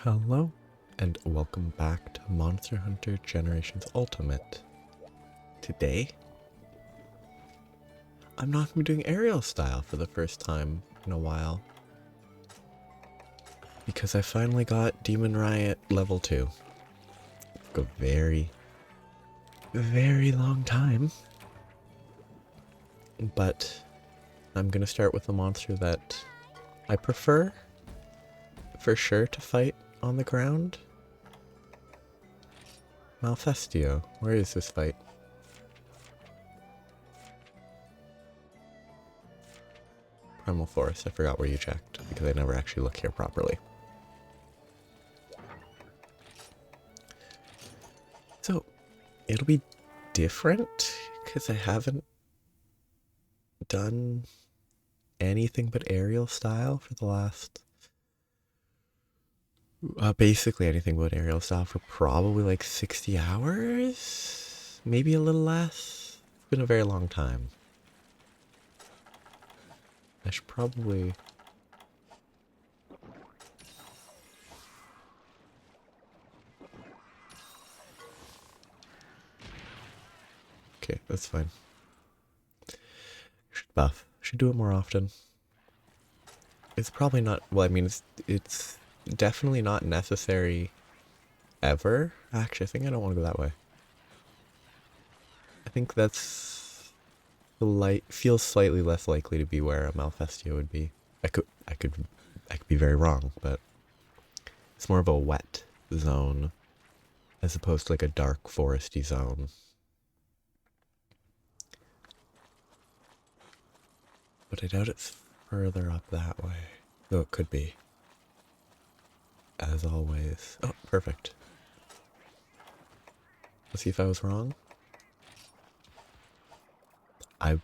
Hello, and welcome back to Monster Hunter Generations Ultimate. Today, I'm not going to be doing aerial style for the first time in a while. Because I finally got Demon Riot level 2. It took a very, very long time. But I'm going to start with a monster that I prefer, for sure, to fight on the ground. Malfestio, where is this fight? Primal Forest, I forgot where you checked, because I never actually look here properly. So, it'll be different, because I haven't done anything but aerial style for the last... basically anything but aerial style for probably like 60 hours? Maybe a little less? It's been a very long time. I should probably... Okay, that's fine. Should buff. Should do it more often. It's probably not... Well, I mean, it's definitely not necessary ever. Actually, I think I don't want to go that way. I think that's... feels slightly less likely to be where a Malfestio would be. I could be very wrong, but it's more of a wet zone as opposed to like a dark foresty zone. But I doubt it's further up that way. Though it could be. As always. Oh, perfect. Let's see if I was wrong. I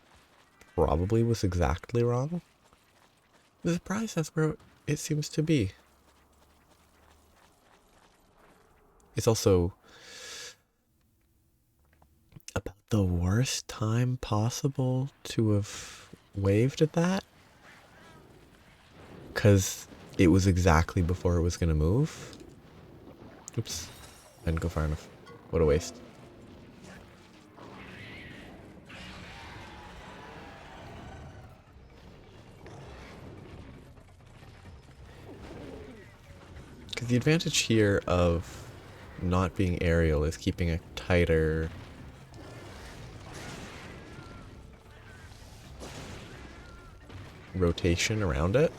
probably was exactly wrong. I'm surprised that's where it seems to be. It's also about the worst time possible to have waved at that. Because it was exactly before it was going to move. Oops. I didn't go far enough. What a waste. Because the advantage here of not being aerial is keeping a tighter rotation around it.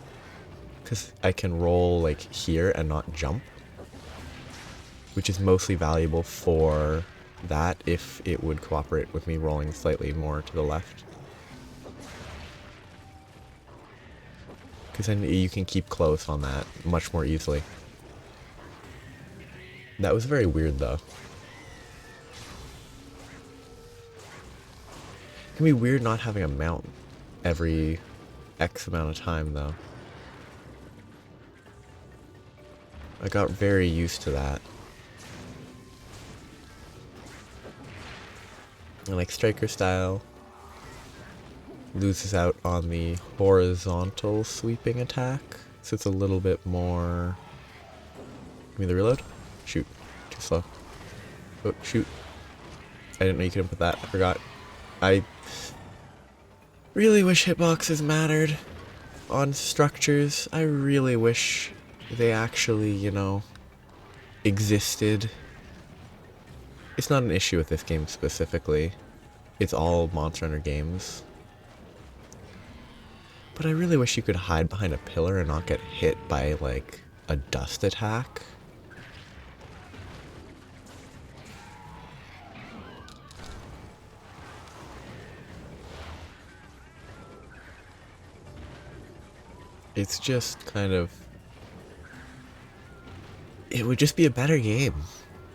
Because I can roll like here and not jump. Which is mostly valuable for that if it would cooperate with me rolling slightly more to the left. Because then you can keep close on that much more easily. That was very weird though. It can be weird not having a mount every X amount of time though. I got very used to that. And like striker style loses out on the horizontal sweeping attack, so it's a little bit more... Give me the reload? Shoot. Too slow. Oh, shoot. I didn't know you could input that. I forgot. I really wish hitboxes mattered on structures. I really wish they actually, you know, existed. It's not an issue with this game specifically. It's all Monster Hunter games. But I really wish you could hide behind a pillar and not get hit by, like, a dust attack. It's just kind of... It would just be a better game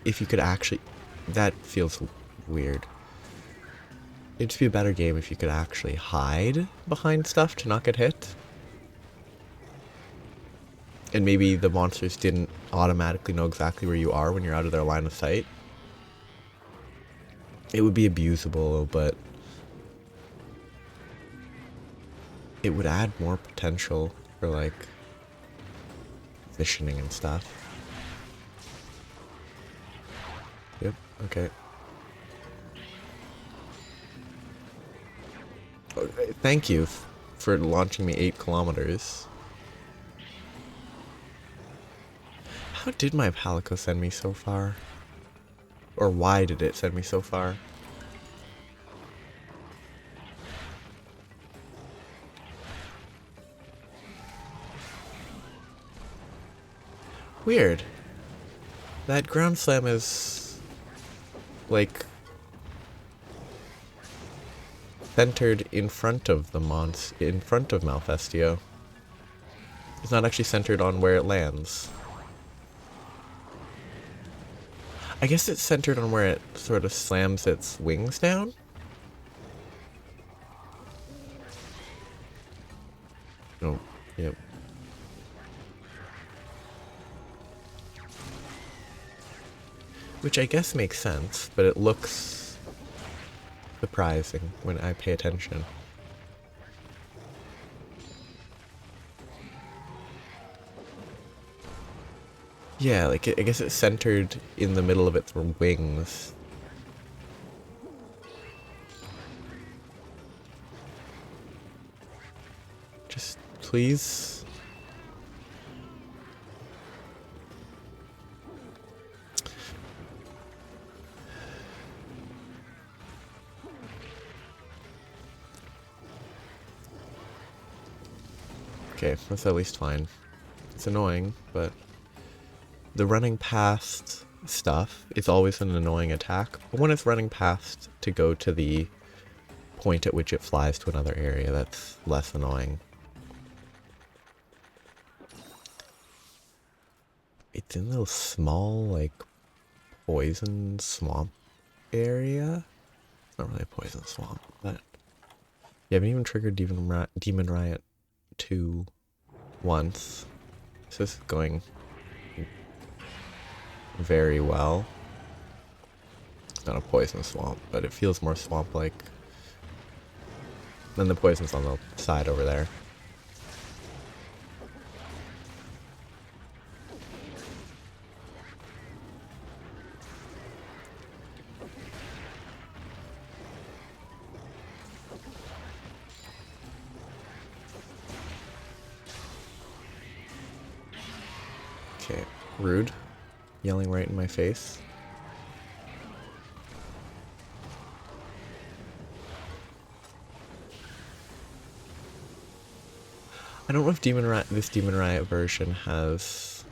if you could actually... That feels weird. It'd just be a better game if you could actually hide behind stuff to not get hit. And maybe the monsters didn't automatically know exactly where you are when you're out of their line of sight. It would be abusable, but it would add more potential for like visioning and stuff. Okay. Okay, thank you for launching me 8 kilometers. How did my Palico send me so far? Or why did it send me so far? Weird. That ground slam is like centered in front of the in front of Malfestio. It's not actually centered on where it lands. I guess it's centered on where it sort of slams its wings down? Oh, yep. Which I guess makes sense, but it looks surprising when I pay attention. Yeah, like, I guess it's centered in the middle of its wings. Just, please? Okay, that's at least fine. It's annoying, but the running past stuff is always an annoying attack. But when it's running past to go to the point at which it flies to another area, that's less annoying. It's in the small, like, poison swamp area? It's not really a poison swamp, but... Yeah, I haven't even triggered Demon Riot 2 once. So this is going very well. It's not a poison swamp, but it feels more swamp-like. Then the poison's on the side over there. Okay, rude. Yelling right in my face. I don't know if this Demon Riot version has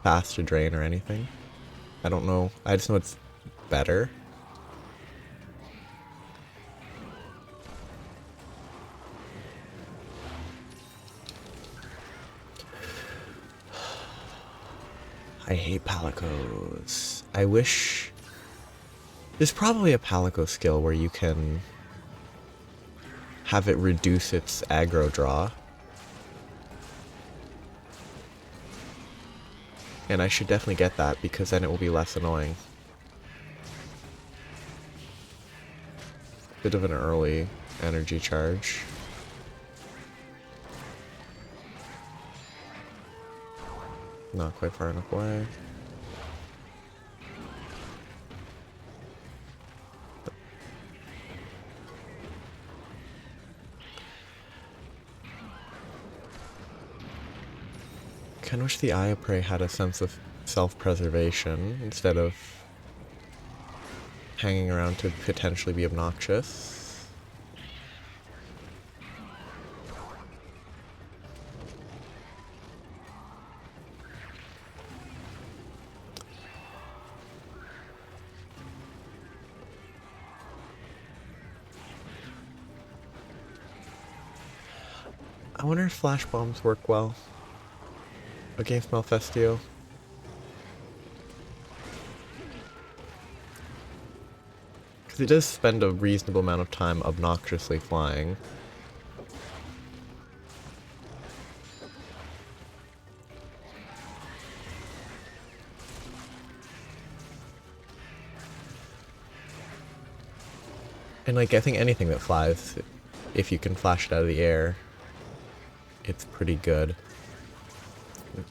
faster drain or anything. I don't know. I just know it's better. I hate Palicos. I wish... There's probably a Palico skill where you can have it reduce its aggro draw. And I should definitely get that, because then it will be less annoying. Bit of an early energy charge. Not quite far enough away. Kinda wish the Eye of Prey had a sense of self-preservation instead of hanging around to potentially be obnoxious. I wonder if flash bombs work well against Malfestio. Because it does spend a reasonable amount of time obnoxiously flying. And like, I think anything that flies, if you can flash it out of the air, it's pretty good.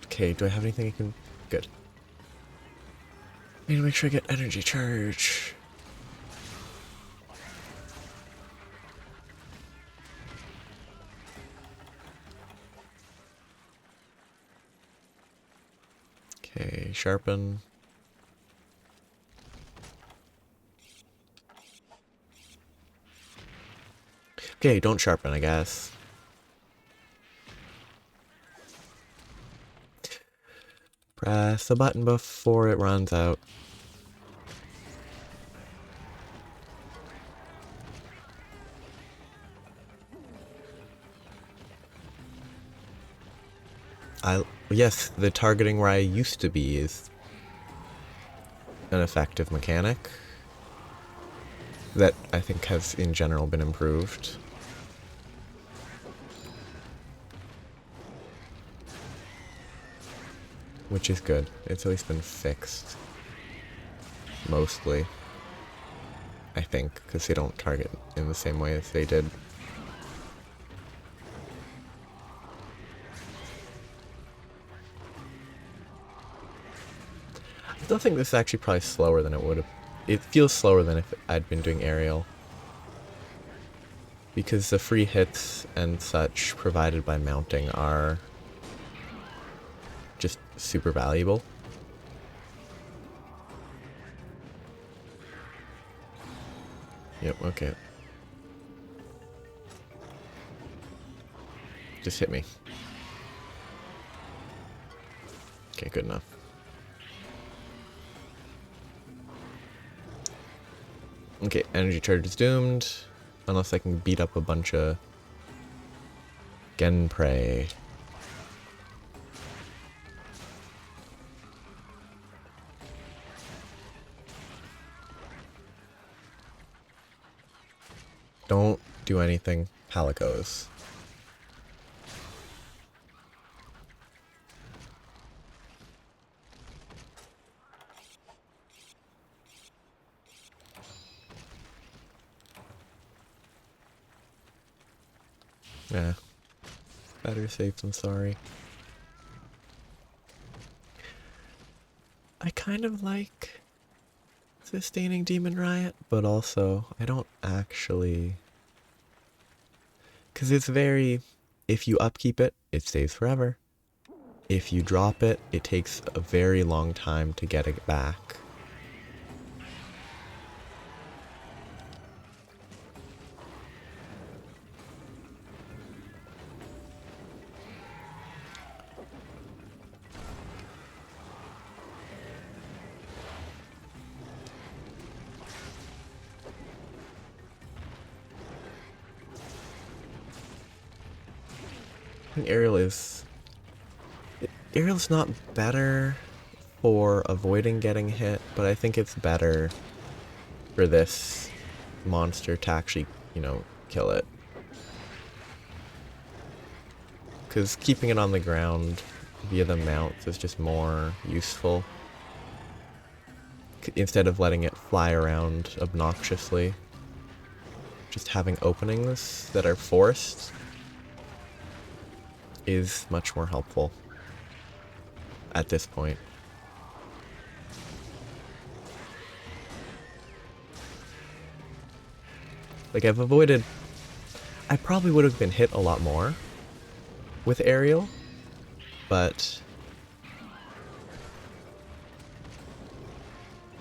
Okay, do I have anything I can... Good. Need to make sure I get energy charge. Okay, sharpen. Okay, don't sharpen, I guess. Press the button before it runs out. Yes, the targeting where I used to be is an effective mechanic that I think has in general been improved. Which is good. It's at least been fixed. Mostly. I think, because they don't target in the same way as they did. I still think this is actually probably slower than it would have. It feels slower than if I'd been doing aerial. Because the free hits and such provided by mounting are just super valuable. Yep, okay. Just hit me. Okay, good enough. Okay, energy charge is doomed. Unless I can beat up a bunch of Genprey. Don't do anything, Palicos. Yeah. Better safe than sorry. I kind of like sustaining Demon Riot, but also I don't actually... Because it's very... If you upkeep it, it stays forever. If you drop it, it takes a very long time to get it back. I think Aerial's not better for avoiding getting hit, but I think it's better for this monster to actually, you know, kill it. Because keeping it on the ground via the mounts is just more useful. Instead of letting it fly around obnoxiously. Just having openings that are forced is much more helpful at this point. Like, I've avoided... I probably would have been hit a lot more with aerial, but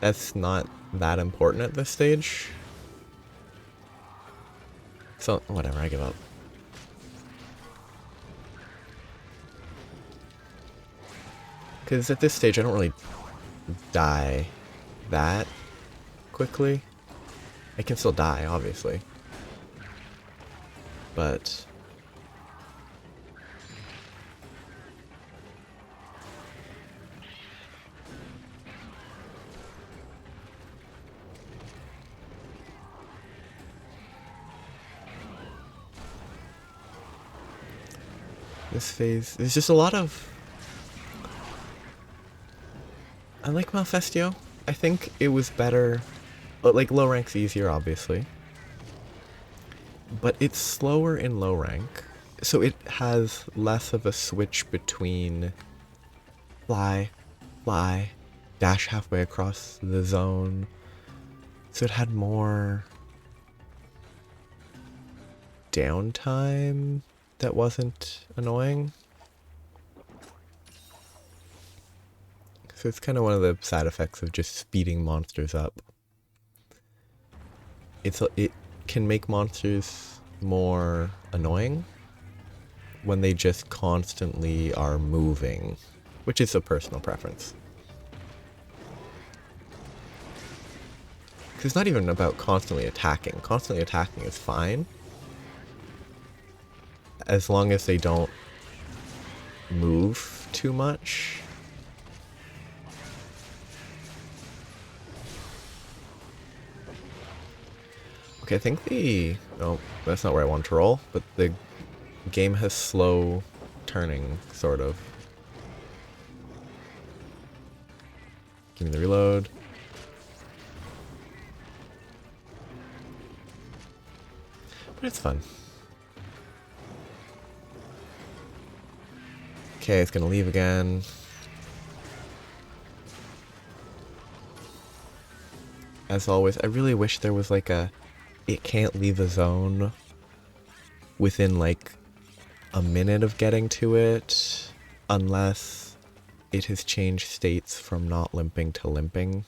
that's not that important at this stage. So, whatever, I give up. Because at this stage, I don't really die that quickly. I can still die, obviously. But... this phase... There's just a lot of... I like Malfestio. I think it was better... Like, low rank's easier, obviously. But it's slower in low rank. So it has less of a switch between fly, fly, dash halfway across the zone. So it had more downtime that wasn't annoying. So it's kind of one of the side effects of just speeding monsters up. It can make monsters more annoying when they just constantly are moving, which is a personal preference. Because it's not even about constantly attacking. Constantly attacking is fine, as long as they don't move too much. Okay, I think oh, that's not where I want to roll, but the game has slow turning, sort of. Give me the reload. But it's fun. Okay, it's gonna leave again. As always, I really wish there was like it can't leave a zone within like a minute of getting to it, unless it has changed states from not limping to limping.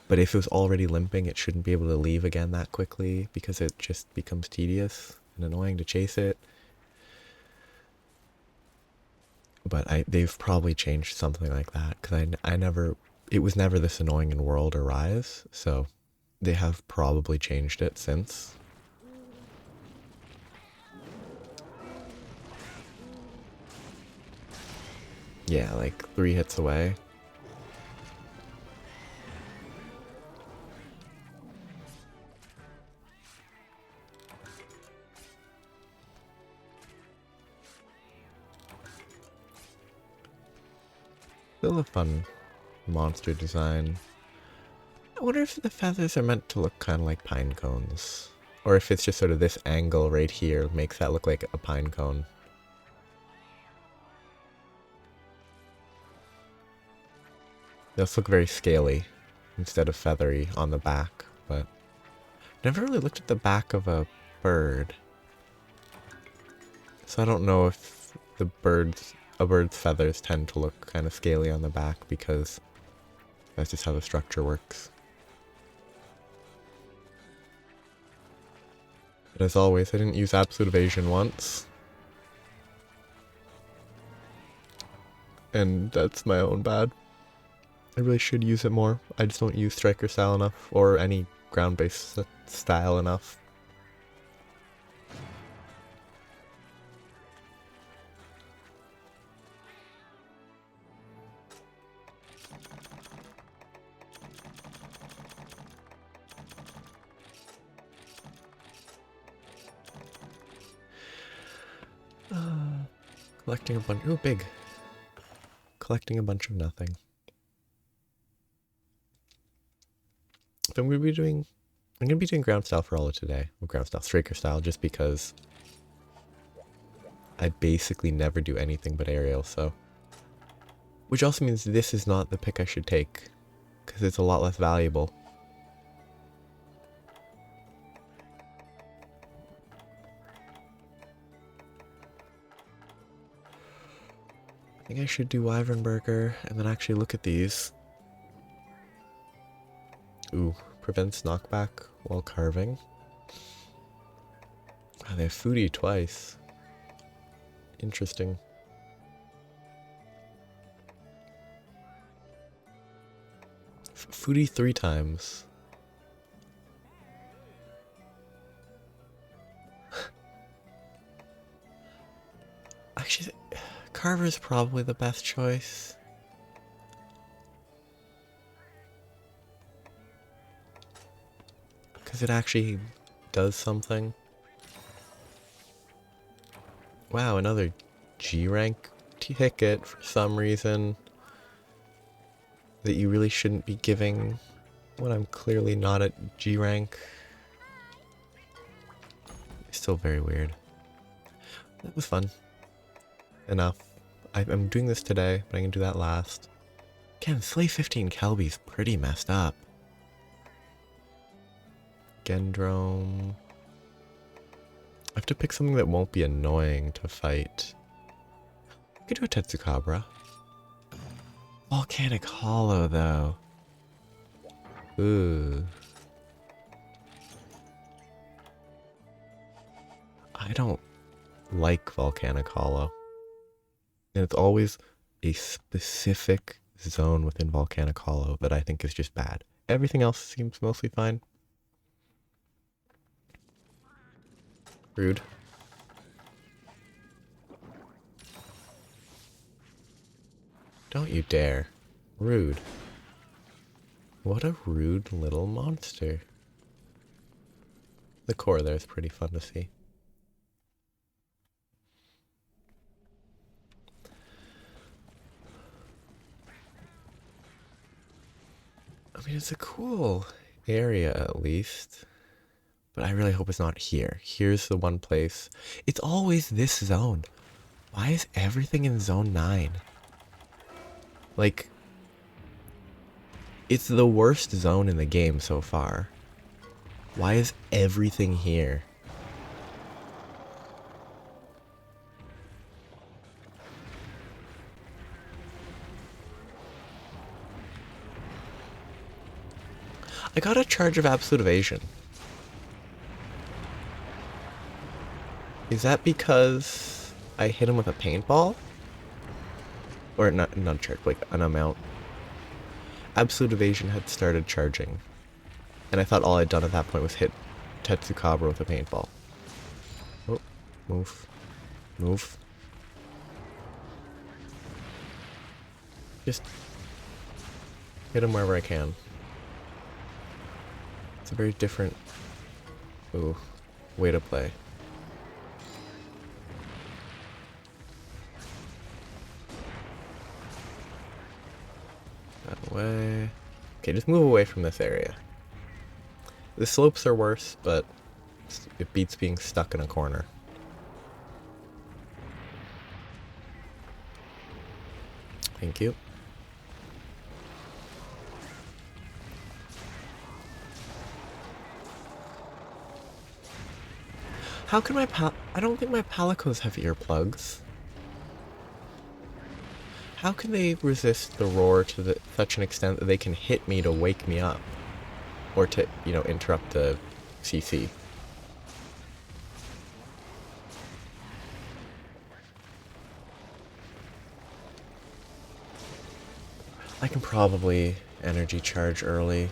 But if it was already limping, it shouldn't be able to leave again that quickly, because it just becomes tedious and annoying to chase it. But they've probably changed something like that, because it was never this annoying in World or Rise, so they have probably changed it since. Yeah, like 3 hits away. Still a fun monster design. I wonder if the feathers are meant to look kind of like pine cones. Or if it's just sort of this angle right here makes that look like a pine cone. They also look very scaly instead of feathery on the back, but never really looked at the back of a bird. So I don't know if a bird's feathers tend to look kind of scaly on the back, because that's just how the structure works. But as always, I didn't use absolute evasion once. And that's my own bad. I really should use it more. I just don't use striker style enough, or any ground-based style enough. Collecting a bunch. Ooh, big. Collecting a bunch of nothing. So I'm gonna be doing ground style for all of today. Well, ground style, striker style, just because I basically never do anything but aerial, so. Which also means this is not the pick I should take, because it's a lot less valuable. I think I should do Wyvern Burger and then actually look at these. Ooh, prevents knockback while carving. Oh, they have foodie twice. Interesting. Foodie 3 times. Actually, Carver is probably the best choice. Because it actually does something. Wow, another G rank ticket for some reason that you really shouldn't be giving when I'm clearly not at G rank. It's still very weird. That was fun. Enough. I'm doing this today, but I can do that last. Again, Slay 15 Kelby's pretty messed up. Gendrome. I have to pick something that won't be annoying to fight. I could do a Tetsukabra. Volcanic Hollow, though. Ooh. I don't like Volcanic Hollow. And it's always a specific zone within Volcanic Hollow that I think is just bad. Everything else seems mostly fine. Rude. Don't you dare. Rude. What a rude little monster. The core there is pretty fun to see. I mean, it's a cool area at least. But I really hope it's not here. Here's the one place. It's always this zone. Why is everything in zone 9? Like, it's the worst zone in the game so far. Why is everything here? I got a charge of absolute evasion. Is that because I hit him with a paintball? Or not a charge, like an amount. Absolute evasion had started charging. And I thought all I'd done at that point was hit Tetsukabra with a paintball. Oh, move. Move. Just hit him wherever I can. It's a very different way to play. That way. Okay, just move away from this area. The slopes are worse, but it beats being stuck in a corner. Thank you. How can my I don't think my palicos have earplugs. How can they resist the roar to such an extent that they can hit me to wake me up? Or to, you know, interrupt the CC? I can probably energy charge early.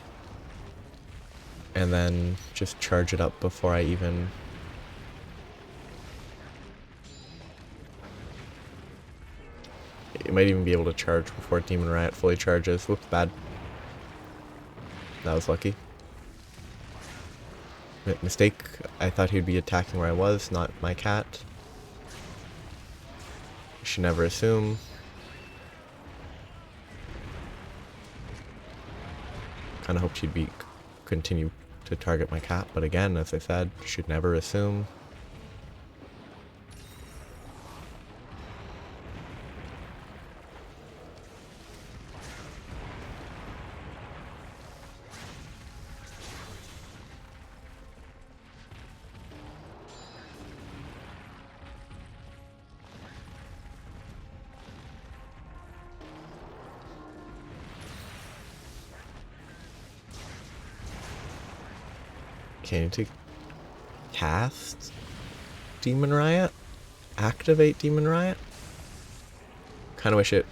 And then just charge it up before I even... You might even be able to charge before Demon Riot fully charges. Whoops, bad. That was lucky. Mistake. I thought he'd be attacking where I was, not my cat. You should never assume. Kinda hoped she'd continue to target my cat, but again, as I said, you should never assume. Okay, to cast Demon Riot? Activate Demon Riot? Kinda wish it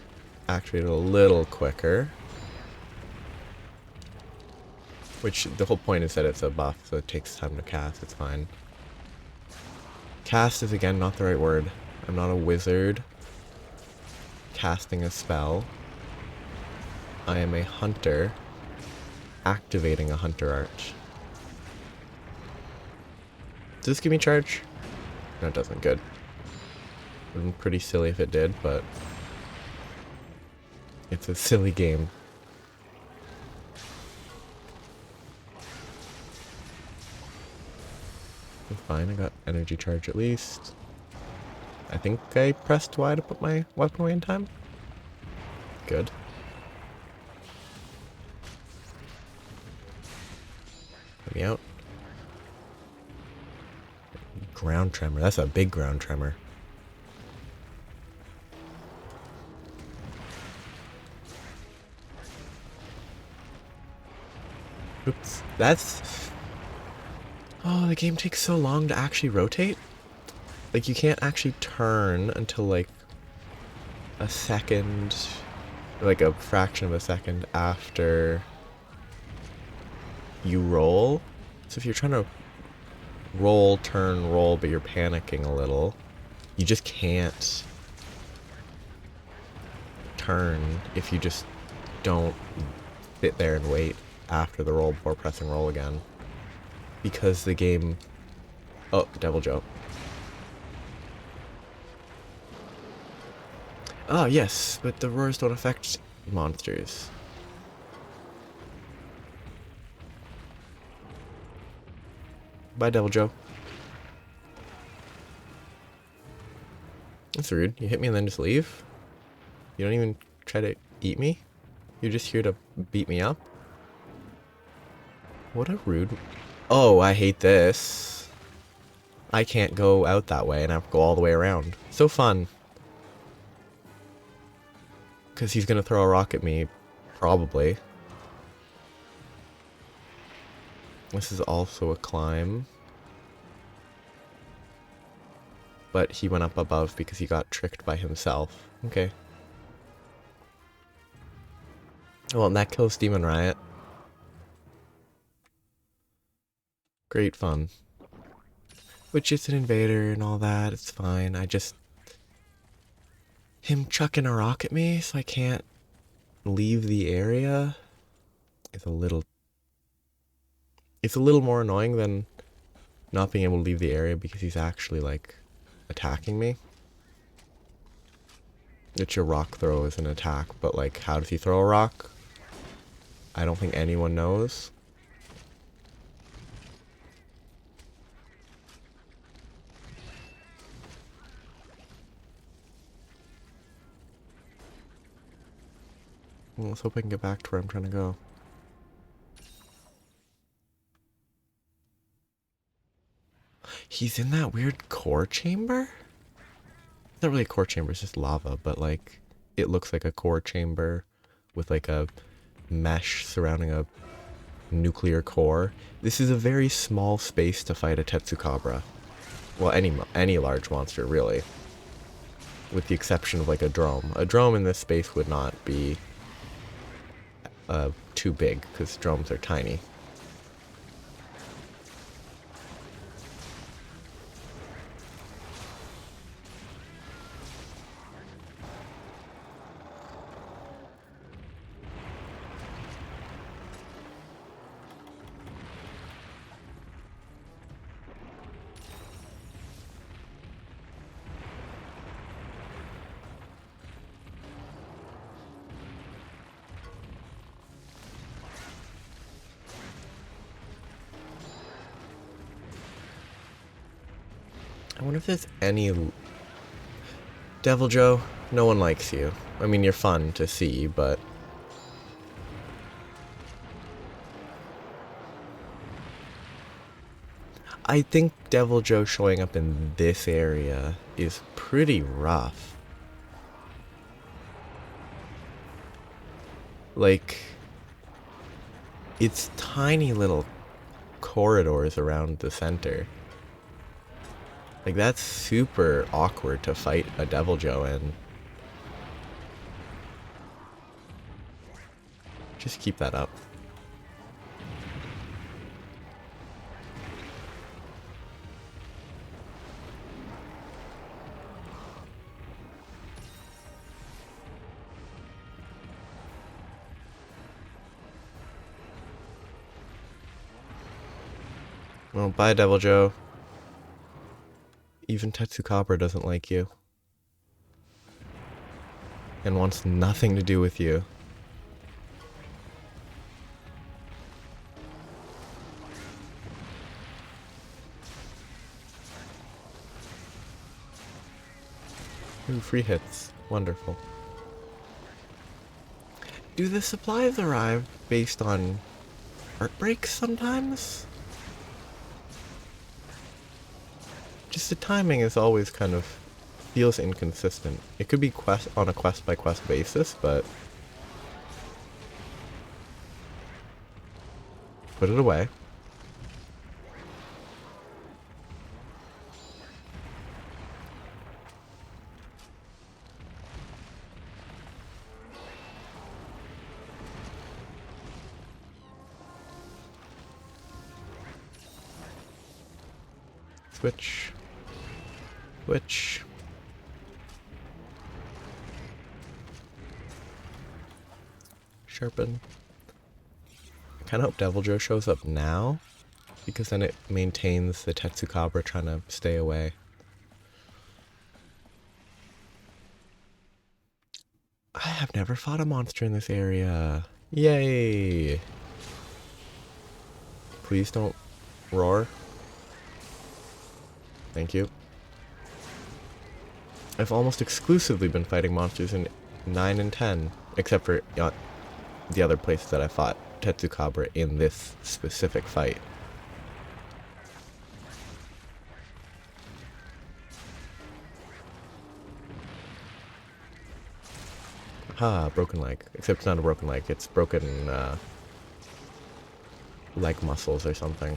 activated a little quicker. Which, the whole point is that it's a buff, so it takes time to cast, it's fine. Cast is again not the right word. I'm not a wizard casting a spell. I am a hunter activating a hunter arch. Does this give me charge? No, it doesn't. Good. Would have been pretty silly if it did, but it's a silly game. Fine, I got energy charge at least. I think I pressed Y to put my weapon away in time. Good. Let me out. Ground tremor. That's a big ground tremor. Oops. That's... Oh, the game takes so long to actually rotate. Like, you can't actually turn until, like, a second... Like, a fraction of a second after you roll. So if you're trying to roll, turn, roll, but you're panicking a little, you just can't turn if you just don't sit there and wait after the roll before pressing roll again. Because the game... Oh, Devil Joe. Oh, yes, but the roars don't affect monsters. Bye, Devil Joe. That's rude. You hit me and then just leave? You don't even try to eat me? You're just here to beat me up? What a rude... Oh, I hate this. I can't go out that way and I have to go all the way around. So fun. Because he's going to throw a rock at me. Probably. This is also a climb. But he went up above because he got tricked by himself. Okay. Well, and that kills Demon Riot. Great fun. Which is an invader and all that, it's fine. I just... Him chucking a rock at me so I can't leave the area is a little... It's a little more annoying than not being able to leave the area because he's actually, like, attacking me. It's your rock throw is an attack, but, like, how does he throw a rock? I don't think anyone knows. Well, let's hope I can get back to where I'm trying to go. He's in that weird core chamber? It's not really a core chamber, it's just lava, but like, it looks like a core chamber with like a mesh surrounding a nuclear core. This is a very small space to fight a Tetsukabra. Well, any large monster, really. With the exception of like a drome. A drome in this space would not be too big, because dromes are tiny. I wonder if there's any... Devil Joe, no one likes you. I mean, you're fun to see, but... I think Devil Joe showing up in this area is pretty rough. Like... It's tiny little corridors around the center. Like, that's super awkward to fight a Devil Joe in. Just keep that up. Well, bye, Devil Joe. Even Tetsukabra doesn't like you. And wants nothing to do with you. Ooh, free hits. Wonderful. Do the supplies arrive based on heartbreaks sometimes? Just the timing is always kind of feels inconsistent. It could be on a quest by quest basis, but put it away. Switch. Switch. Sharpen. I kind of hope Devil Joe shows up now, because then it maintains the Tetsukabra trying to stay away. I have never fought a monster in this area. Yay! Please don't roar. Thank you. I've almost exclusively been fighting monsters in 9 and 10, except for the other places that I fought Tetsukabra in this specific fight. Ha, broken leg. Except it's not a broken leg, it's broken leg muscles or something.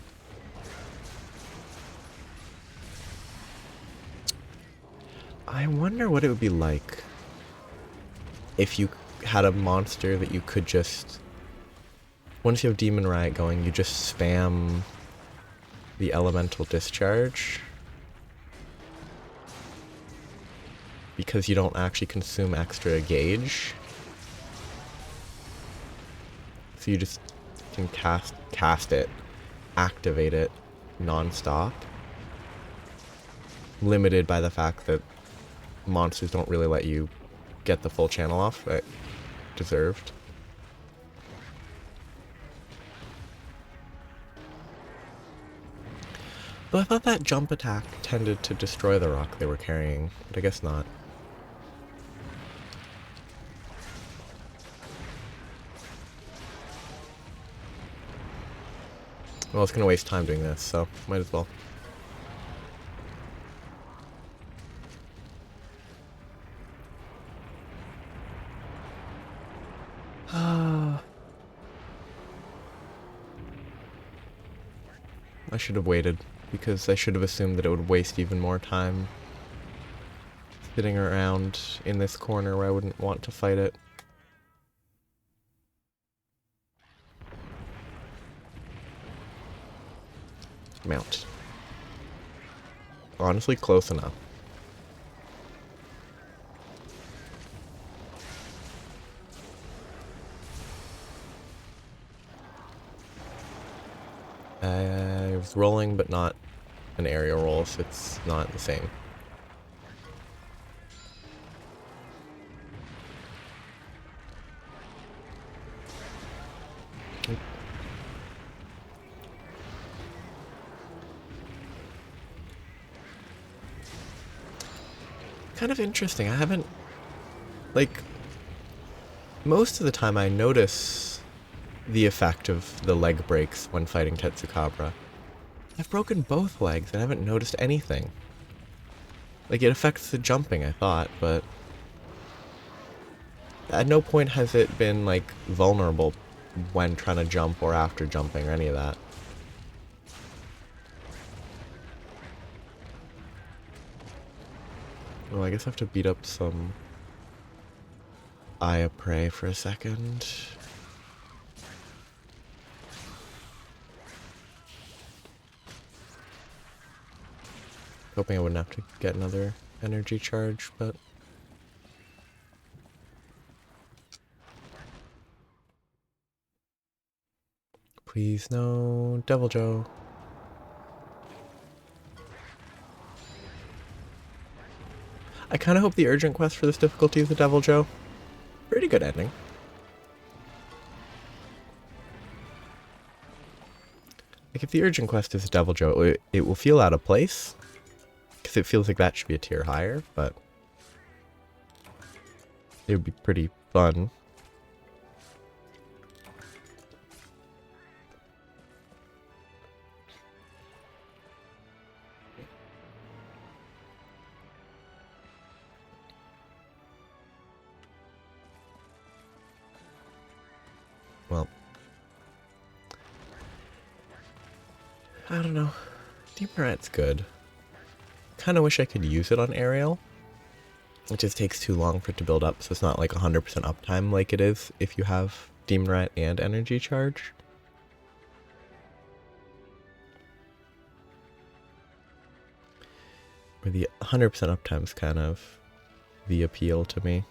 I wonder what it would be like if you had a monster that you could just... Once you have Demon Riot going, you just spam the elemental discharge. Because you don't actually consume extra gauge. So you just can cast it, activate it non-stop. Limited by the fact that monsters don't really let you get the full channel off that deserved. Though I thought that jump attack tended to destroy the rock they were carrying, but I guess not. Well, it's gonna waste time doing this, so might as well. I should have waited, because I should have assumed that it would waste even more time sitting around in this corner where I wouldn't want to fight it. Mount. Honestly, close enough. I was rolling, but not an area roll, so it's not the same. Kind of interesting. I haven't... Like, most of the time I notice the effect of the leg breaks when fighting Tetsukabra. I've broken both legs and I haven't noticed anything. Like, it affects the jumping, I thought, but at no point has it been, like, vulnerable when trying to jump or after jumping or any of that. Well, I guess I have to beat up some Eye of Prey for a second. Hoping I wouldn't have to get another energy charge, but... Please no, Devil Joe. I kind of hope the urgent quest for this difficulty is the Devil Joe. Pretty good ending. Like, if the urgent quest is Devil Joe, it will feel out of place. Because it feels like that should be a tier higher, but... it would be pretty fun. Well, I don't know. Demon Rat's good. Kind of wish I could use it on Aerial. It just takes too long for it to build up, so it's not like 100% uptime like it is if you have Demon Rat and Energy Charge. Or the 100% uptime is kind of the appeal to me.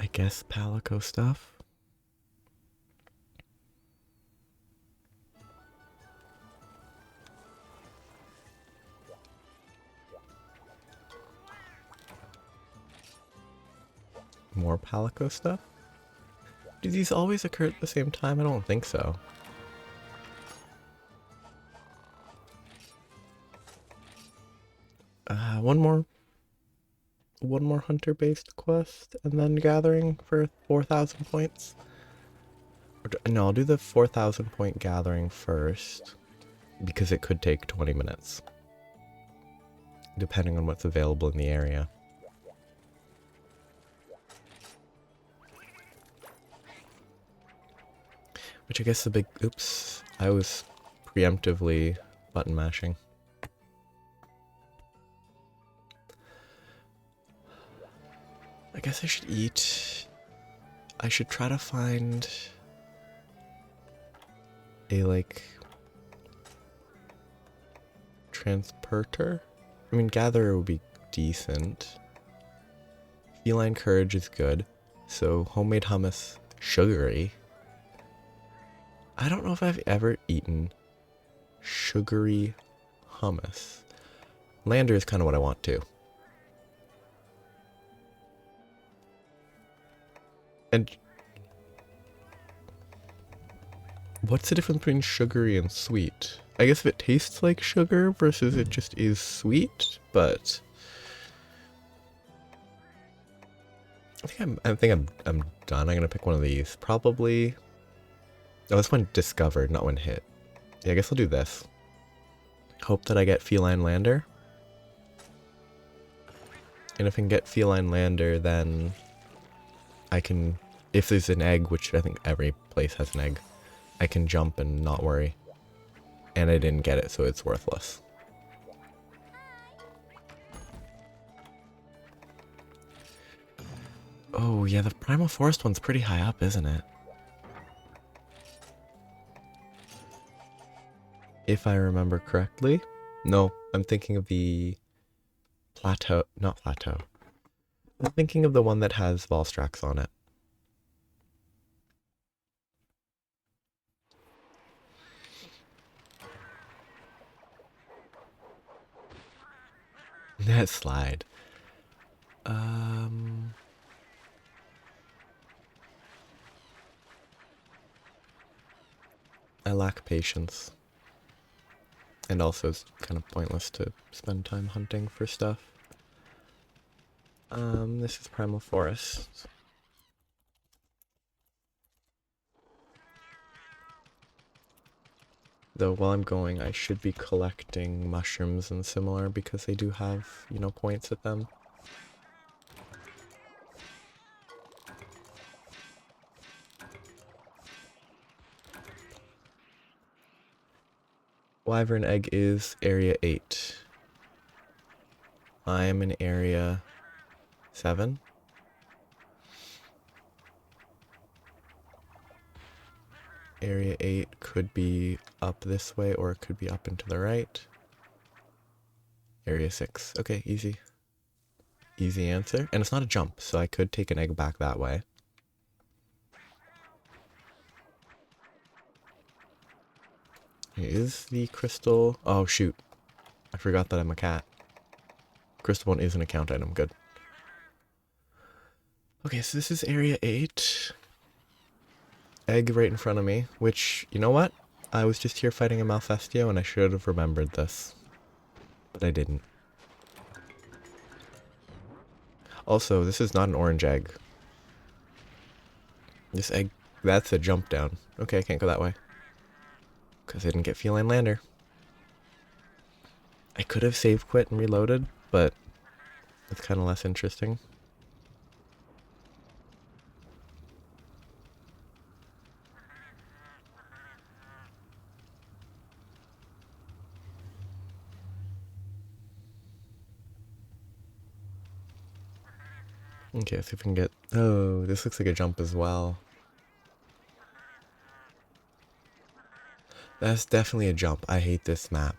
I guess Palico stuff. More Palico stuff? Do these always occur at the same time? I don't think so. One more hunter-based quest, and then gathering for 4,000 points. No, I'll do the 4,000 point gathering first, because it could take 20 minutes, depending on what's available in the area. Which I guess the big, oops, I was preemptively button mashing. I guess I should eat. I should try to find a, like, transporter? I mean, gatherer would be decent. Feline courage is good. So, homemade hummus, sugary. I don't know if I've ever eaten sugary hummus. Lander is kind of what I want to. And what's the difference between sugary and sweet? I guess if it tastes like sugar versus it just is sweet, but I think I'm done. I'm gonna pick one of these. Probably. Oh, this one discovered, not one hit. Yeah, I guess I'll do this. Hope that I get Feline Lander. And if I can get Feline Lander, then I can, if there's an egg, which I think every place has an egg, I can jump and not worry. And I didn't get it, so it's worthless. Oh yeah, the Primal Forest one's pretty high up, isn't it? If I remember correctly. No, I'm thinking of the plateau, not plateau. I'm thinking of the one that has Volstrax on it. That slide. I lack patience. And also it's kind of pointless to spend time hunting for stuff. This is Primal Forest. Though while I'm going, I should be collecting mushrooms and similar because they do have, you know, points at them. Wyvern Egg is Area 8. I am in Area 7. Area 8 could be up this way or it could be up and to the right. Area 6. Okay, easy. Easy answer. And it's not a jump, so I could take an egg back that way. Is the crystal... Oh, shoot. I forgot that I'm a cat. Crystal bone is an account item. Good. Okay, so this is area 8. Egg right in front of me, which, you know what? I was just here fighting a Malfestio and I should have remembered this. But I didn't. Also, this is not an orange egg. This egg, that's a jump down. Okay, I can't go that way. Because I didn't get Feline Lander. I could have save quit and reloaded, but it's kind of less interesting. Okay, see if we can get... Oh, this looks like a jump as well. That's definitely a jump. I hate this map.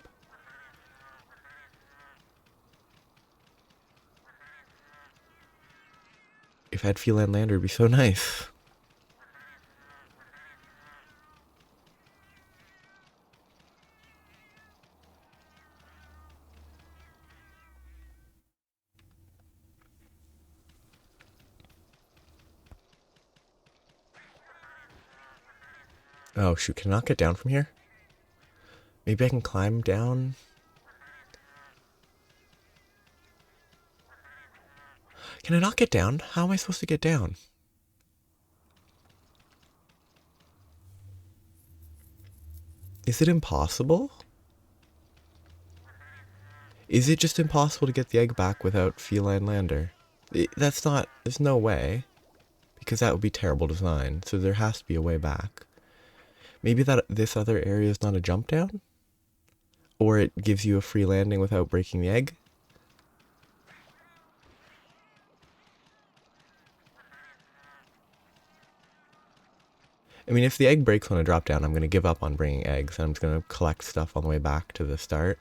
If I had Feline Lander, it'd be so nice. Oh shoot, can I not get down from here? Maybe I can climb down? Can I not get down? How am I supposed to get down? Is it impossible? Is it just impossible to get the egg back without Feline Lander? That's not... There's no way. Because that would be terrible design. So there has to be a way back. Maybe that this other area is not a jump down? Or it gives you a free landing without breaking the egg? I mean, if the egg breaks on a drop down, I'm going to give up on bringing eggs. And I'm just going to collect stuff on the way back to the start.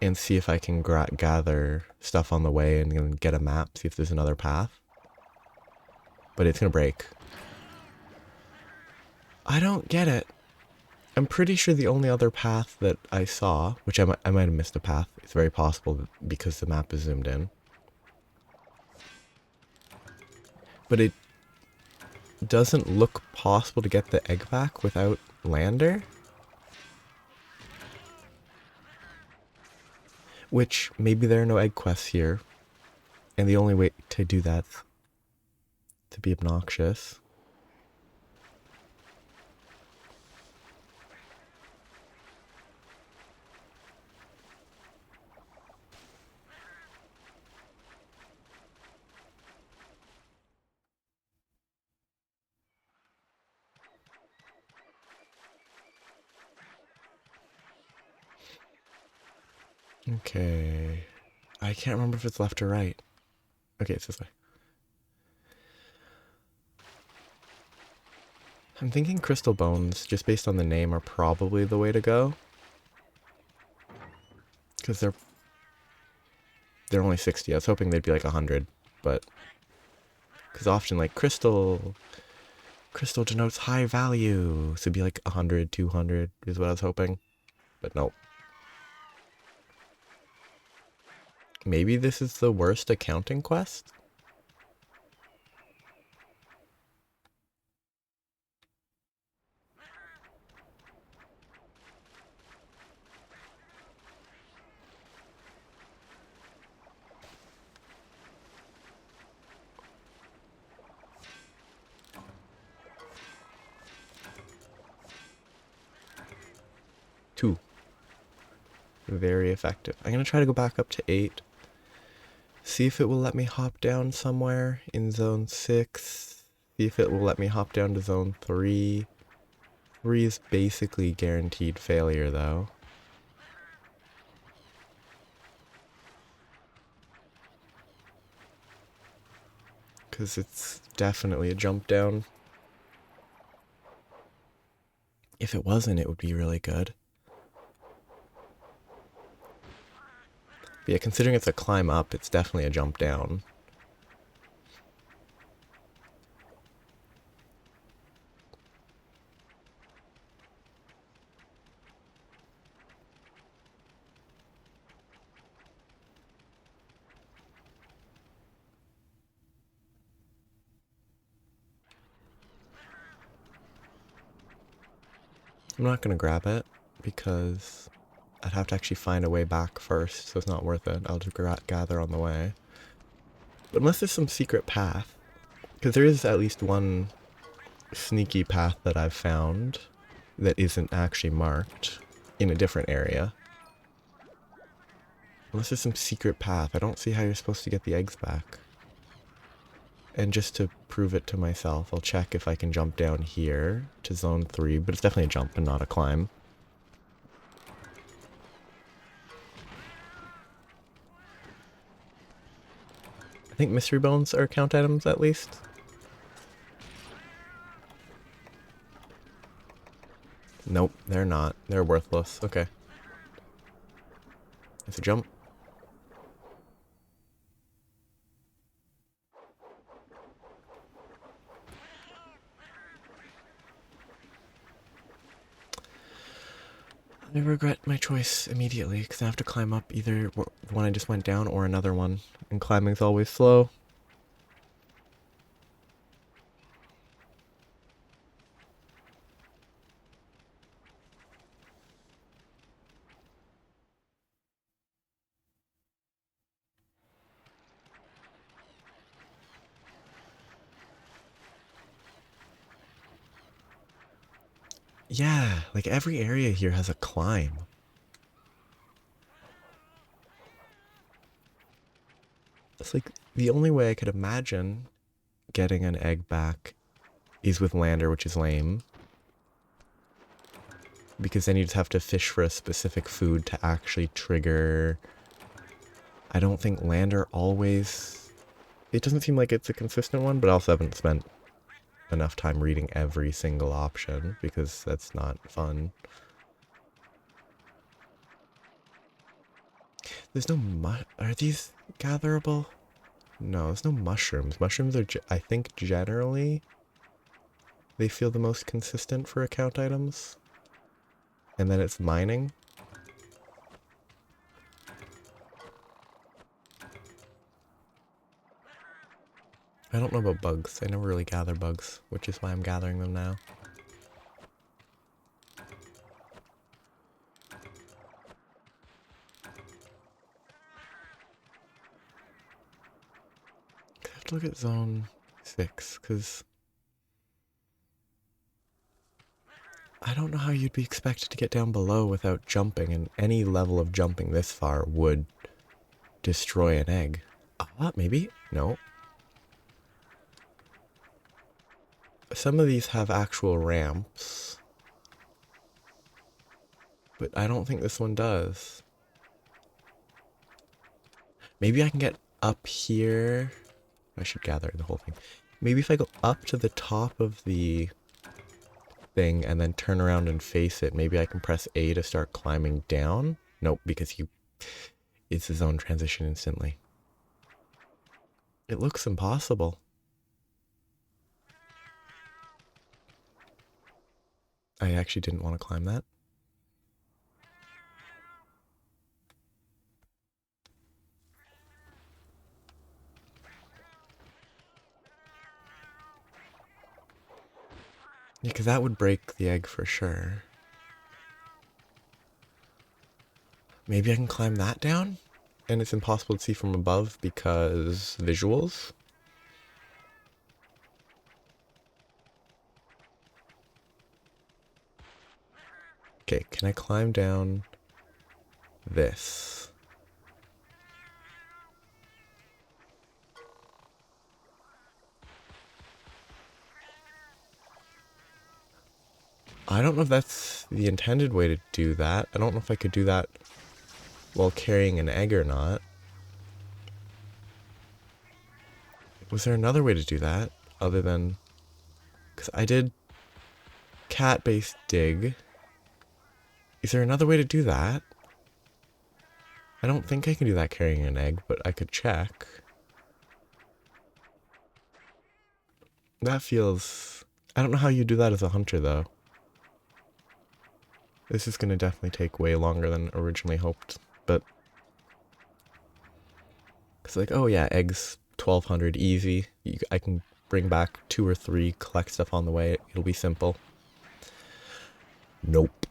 And see if I can gather stuff on the way and get a map, see if there's another path. But it's going to break. I don't get it. I'm pretty sure the only other path that I saw, which I might have missed a path, it's very possible because the map is zoomed in. But it doesn't look possible to get the egg back without Lander. Which, maybe there are no egg quests here. And the only way to do that is to be obnoxious. Okay. I can't remember if it's left or right. Okay, it's this way. I'm thinking crystal bones, just based on the name, are probably the way to go. Because they're only 60. I was hoping they'd be like 100, but... Because often, like, crystal denotes high value. So it'd be like 100, 200 is what I was hoping. But nope. Maybe this is the worst accounting quest? Two. Very effective. I'm going to try to go back up to 8. See if it will let me hop down somewhere in zone 6. See if it will let me hop down to zone 3. 3 is basically guaranteed failure though. Because it's definitely a jump down. If it wasn't, it would be really good. But yeah, considering it's a climb up, it's definitely a jump down. I'm not gonna grab it because I'd have to actually find a way back first, so it's not worth it. I'll just gather on the way. But unless there's some secret path, because there is at least one sneaky path that I've found that isn't actually marked in a different area. Unless there's some secret path, I don't see how you're supposed to get the eggs back. And just to prove it to myself, I'll check if I can jump down here to zone 3, but it's definitely a jump and not a climb. I think mystery bones are count items at least. Nope, they're not. They're worthless. Okay. It's a jump. I regret my choice immediately, because I have to climb up either the one I just went down or another one. And climbing's always slow. Yeah, like every area here has a climb. It's like the only way I could imagine getting an egg back is with Lander, which is lame. Because then you just have to fish for a specific food to actually trigger. I don't think Lander always... It doesn't seem like it's a consistent one, but I also haven't spent enough time reading every single option because that's not fun. There's no are these gatherable? No, there's no mushrooms. Mushrooms are, I think, generally they feel the most consistent for account items. And then it's mining. I don't know about bugs. I never really gather bugs, which is why I'm gathering them now. I have to look at zone 6, because I don't know how you'd be expected to get down below without jumping, and any level of jumping this far would destroy an egg. Maybe? No. Some of these have actual ramps, but I don't think this one does. Maybe I can get up here. I should gather the whole thing. Maybe if I go up to the top of the thing and then turn around and face it, maybe I can press A to start climbing down. Nope, because it's his own transition instantly. It looks impossible. I actually didn't want to climb that. Yeah, because that would break the egg for sure. Maybe I can climb that down? And it's impossible to see from above because visuals? Okay, can I climb down this? I don't know if that's the intended way to do that. I don't know if I could do that while carrying an egg or not. Was there another way to do that other than... Because I did cat-based dig. Is there another way to do that? I don't think I can do that carrying an egg, but I could check. That feels... I don't know how you do that as a hunter, though. This is going to definitely take way longer than originally hoped, but... It's like, oh yeah, eggs, 1200, easy. I can bring back 2 or 3, collect stuff on the way, it'll be simple. Nope.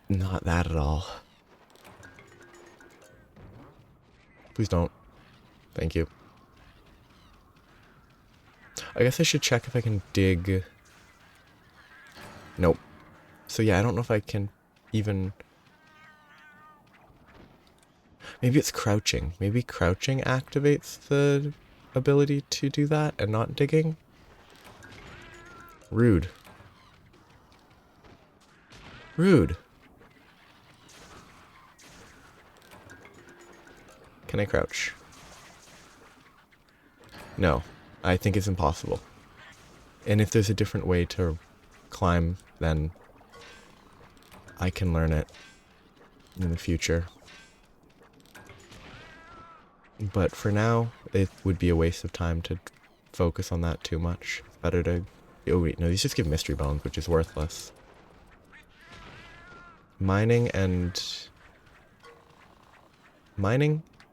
Not that at all. Please don't. Thank you. I guess I should check if I can dig. Nope. So yeah, I don't know if I can even... Maybe it's crouching. Maybe crouching activates the ability to do that and not digging? Rude. Rude. Can I crouch? No. I think it's impossible. And if there's a different way to climb, then I can learn it in the future. But for now, it would be a waste of time to focus on that too much. It's better to... Oh wait, no, these just give mystery bones, which is worthless. Mining and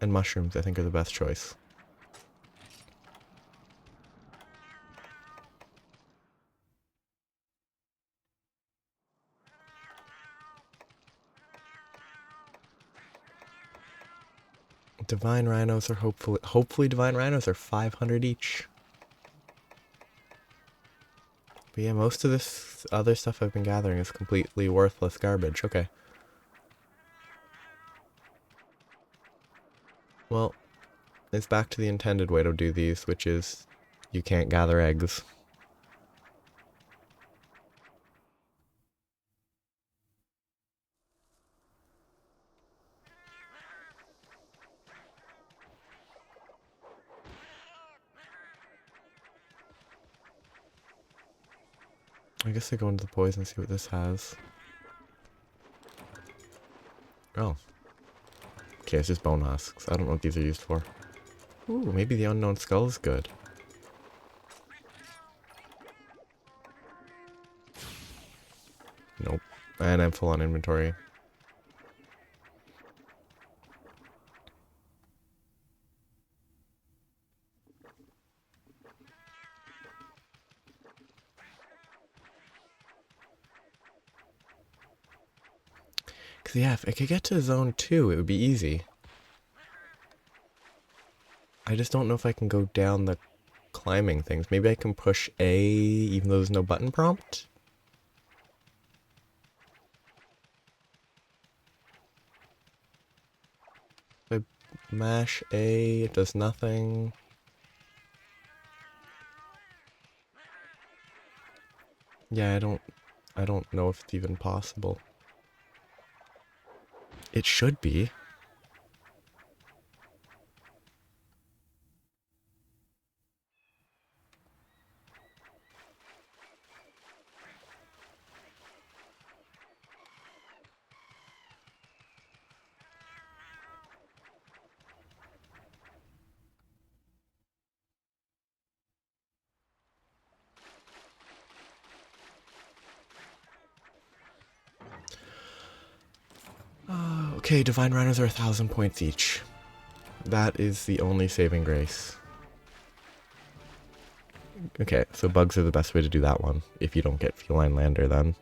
mushrooms, I think, are the best choice. Divine rhinos are hopefully divine rhinos are 500 each. But yeah, most of this other stuff I've been gathering is completely worthless garbage. Okay. Well, it's back to the intended way to do these, which is you can't gather eggs. I guess I go into the poison and see what this has. Oh. Okay, it's just bone husks. I don't know what these are used for. Ooh, maybe the unknown skull is good. Nope. And I'm full on inventory. Because yeah, if I could get to zone 2, it would be easy. I just don't know if I can go down the climbing things. Maybe I can push A even though there's no button prompt? If I mash A, it does nothing. Yeah, I don't know if it's even possible. It should be. Okay, divine rhinos are 1,000 points each. That is the only saving grace. Okay, so bugs are the best way to do that one, if you don't get feline lander then.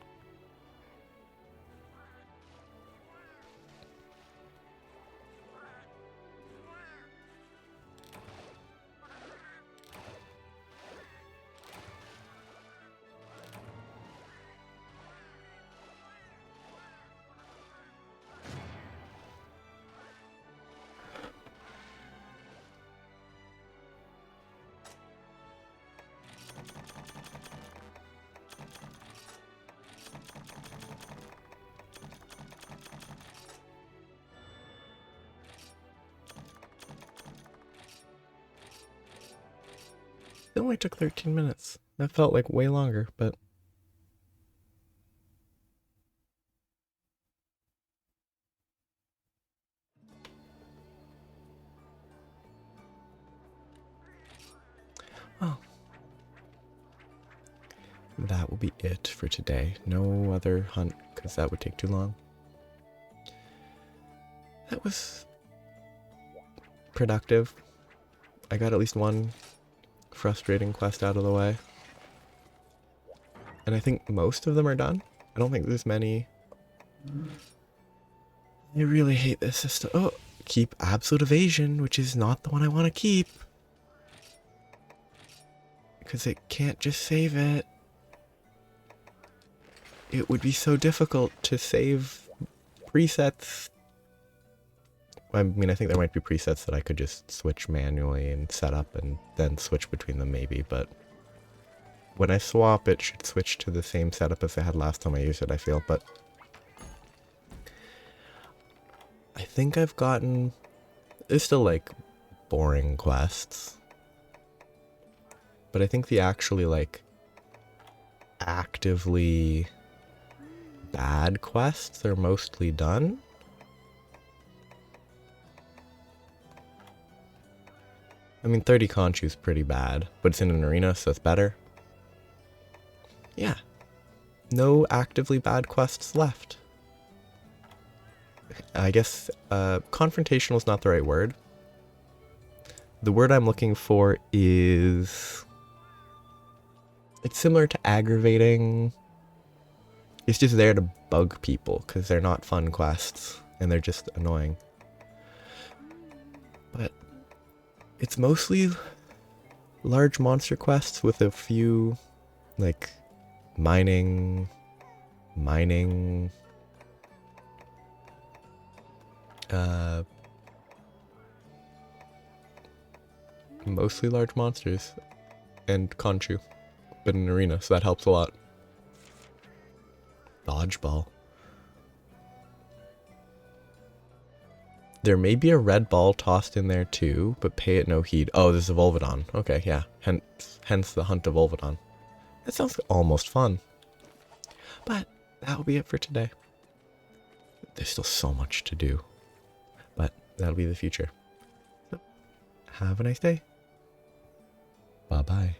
It only took 13 minutes. That felt like way longer, but... Oh. That will be it for today. No other hunt, because that would take too long. That was... productive. I got at least one frustrating quest out of the way. And I think most of them are done. I don't think there's many. I really hate this system. Oh, keep absolute evasion, which is not the one I want to keep. Because it can't just save it. It would be so difficult to save presets. I mean, I think there might be presets that I could just switch manually and set up and then switch between them maybe, but when I swap, it should switch to the same setup as I had last time I used it, I feel, but I think I've gotten... There's still, like, boring quests, but I think the actually, like, actively bad quests are mostly done. I mean, 30 Conchu's pretty bad, but it's in an arena, so it's better. Yeah. No actively bad quests left. I guess confrontational is not the right word. The word I'm looking for is... It's similar to aggravating. It's just there to bug people, because they're not fun quests, and they're just annoying. But it's mostly large monster quests with a few, like, mining, mostly large monsters, and Conchu, but in an arena, so that helps a lot. Dodgeball. There may be a red ball tossed in there too, but pay it no heed. Oh, this is a Volvidon. Okay, yeah. Hence the hunt of Volvidon. That sounds almost fun. But that'll be it for today. There's still so much to do. But that'll be the future. So, have a nice day. Bye-bye.